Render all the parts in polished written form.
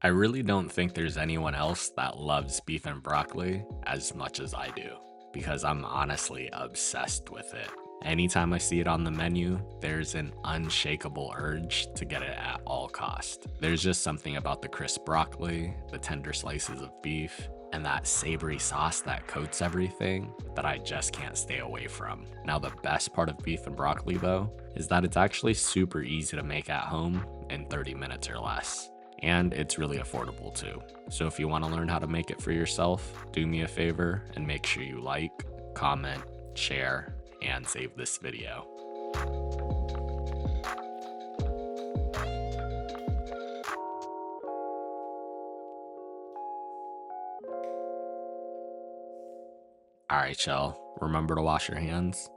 I really don't think there's anyone else that loves beef and broccoli as much as I do, because I'm honestly obsessed with it. Anytime I see it on the menu, there's an unshakable urge to get it at all cost. There's just something about the crisp broccoli, the tender slices of beef, and that savory sauce that coats everything that I just can't stay away from. Now, the best part of beef and broccoli though, is that it's actually super easy to make at home in 30 minutes or less. And it's really affordable too. So if you want to learn how to make it for yourself, do me a favor and make sure you like, comment, share, and save this video. Alright y'all, remember to wash your hands.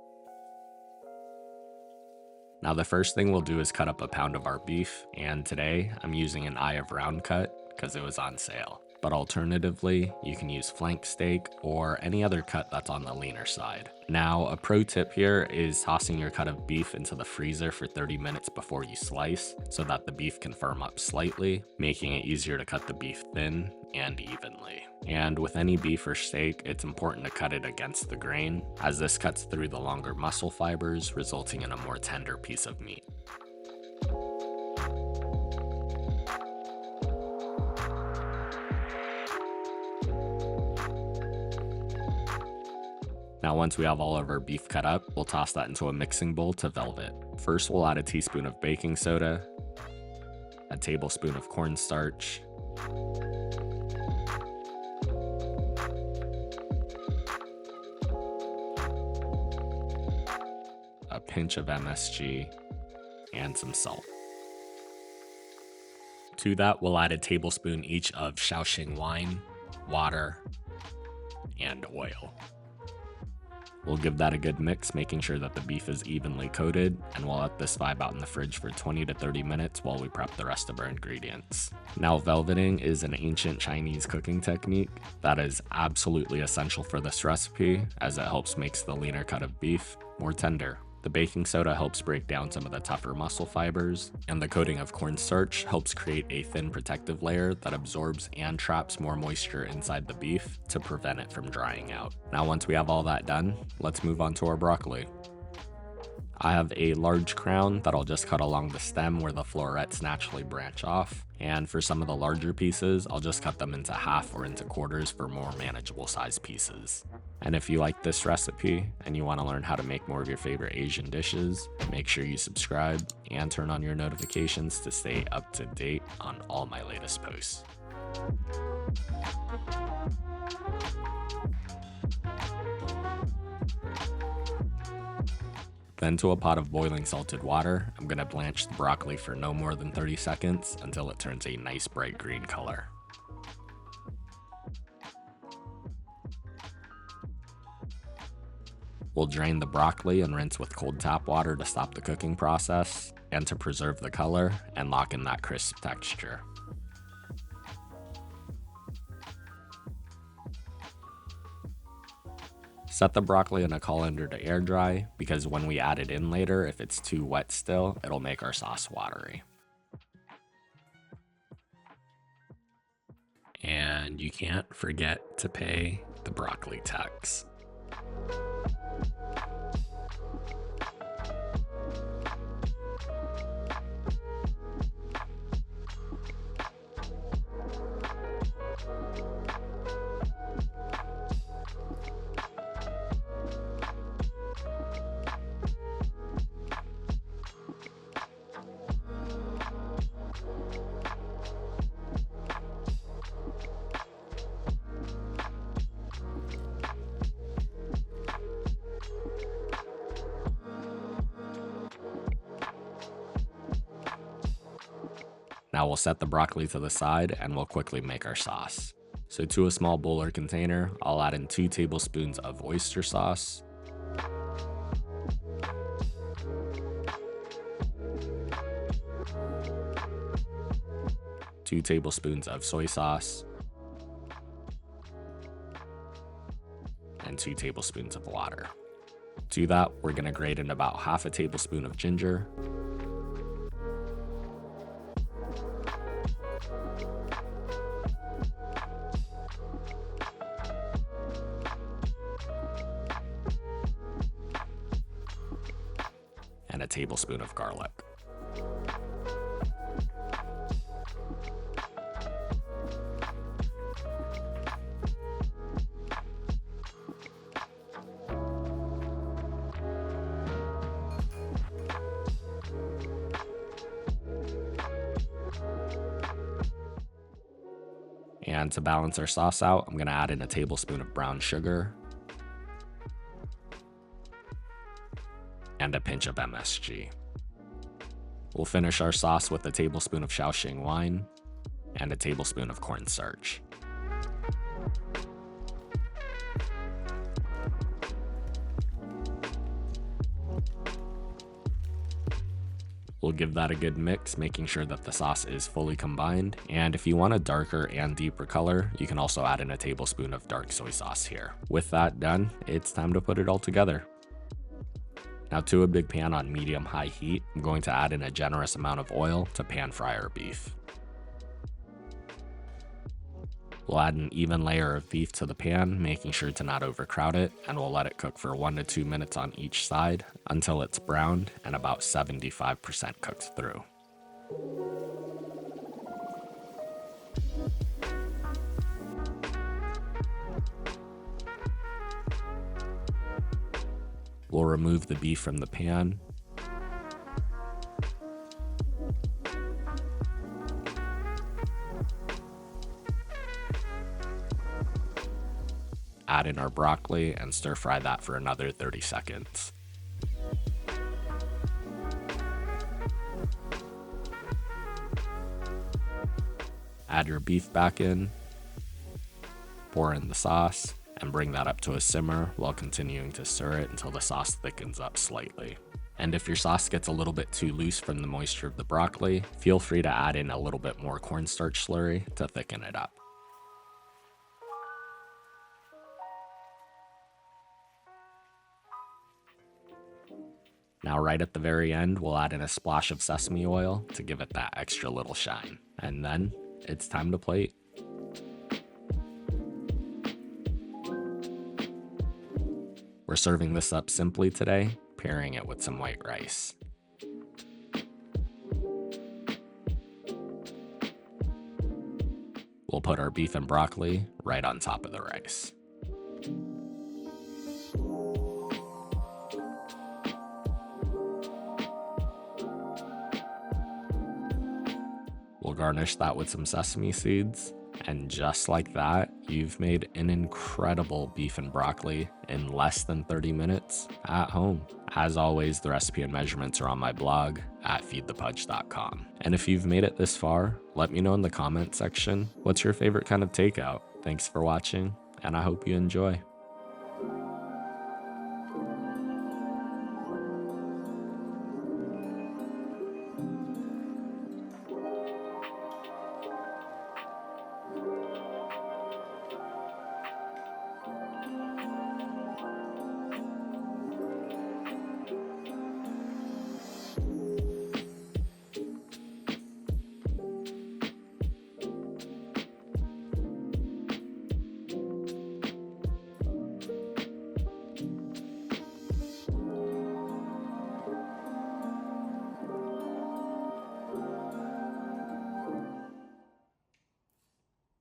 Now the first thing we'll do is cut up a pound of our beef, and today I'm using an eye of round cut because it was on sale. But alternatively, you can use flank steak or any other cut that's on the leaner side. Now, a pro tip here is tossing your cut of beef into the freezer for 30 minutes before you slice so that the beef can firm up slightly, making it easier to cut the beef thin and evenly. And with any beef or steak, it's important to cut it against the grain, as this cuts through the longer muscle fibers, resulting in a more tender piece of meat. Now once we have all of our beef cut up, we'll toss that into a mixing bowl to velvet. First we'll add a teaspoon of baking soda, a tablespoon of cornstarch, a pinch of MSG, and some salt. To that we'll add a tablespoon each of Shaoxing wine, water, and oil. We'll give that a good mix, making sure that the beef is evenly coated, and we'll let this vibe out in the fridge for 20 to 30 minutes while we prep the rest of our ingredients. Now, velveting is an ancient Chinese cooking technique that is absolutely essential for this recipe, as it helps make the leaner cut of beef more tender. The baking soda helps break down some of the tougher muscle fibers, and the coating of cornstarch helps create a thin protective layer that absorbs and traps more moisture inside the beef to prevent it from drying out. Now once we have all that done, let's move on to our broccoli. I have a large crown that I'll just cut along the stem where the florets naturally branch off, and for some of the larger pieces, I'll just cut them into half or into quarters for more manageable size pieces. And if you like this recipe and you want to learn how to make more of your favorite Asian dishes, make sure you subscribe and turn on your notifications to stay up to date on all my latest posts. Then to a pot of boiling salted water, I'm going to blanch the broccoli for no more than 30 seconds until it turns a nice bright green color. We'll drain the broccoli and rinse with cold tap water to stop the cooking process and to preserve the color and lock in that crisp texture. Set the broccoli in a colander to air dry, because when we add it in later, if it's too wet still, it'll make our sauce watery. And you can't forget to pay the broccoli tax. Now we'll set the broccoli to the side and we'll quickly make our sauce. So to a small bowl or container, I'll add in 2 tablespoons of oyster sauce, 2 tablespoons of soy sauce, and 2 tablespoons of water. To that, we're going to grate in about half a tablespoon of ginger, tablespoon of garlic. And to balance our sauce out, I'm going to add in a tablespoon of brown sugar and a pinch of MSG. We'll finish our sauce with a tablespoon of Shaoxing wine and a tablespoon of cornstarch. We'll give that a good mix, making sure that the sauce is fully combined. And if you want a darker and deeper color, you can also add in a tablespoon of dark soy sauce here. With that done, it's time to put it all together. Now to a big pan on medium-high heat, I'm going to add in a generous amount of oil to pan fry our beef. We'll add an even layer of beef to the pan, making sure to not overcrowd it, and we'll let it cook for 1 to 2 minutes on each side until it's browned and about 75% cooked through. We'll remove the beef from the pan. Add in our broccoli and stir fry that for another 30 seconds. Add your beef back in, pour in the sauce, and bring that up to a simmer while continuing to stir it until the sauce thickens up slightly. And if your sauce gets a little bit too loose from the moisture of the broccoli, feel free to add in a little bit more cornstarch slurry to thicken it up. Now right at the very end, we'll add in a splash of sesame oil to give it that extra little shine. And then it's time to plate. We're serving this up simply today, pairing it with some white rice. We'll put our beef and broccoli right on top of the rice. We'll garnish that with some sesame seeds, and just like that, you've made an incredible beef and broccoli in less than 30 minutes at home. As always, the recipe and measurements are on my blog at feedthepudge.com. And if you've made it this far, let me know in the comment section, what's your favorite kind of takeout? Thanks for watching, and I hope you enjoy.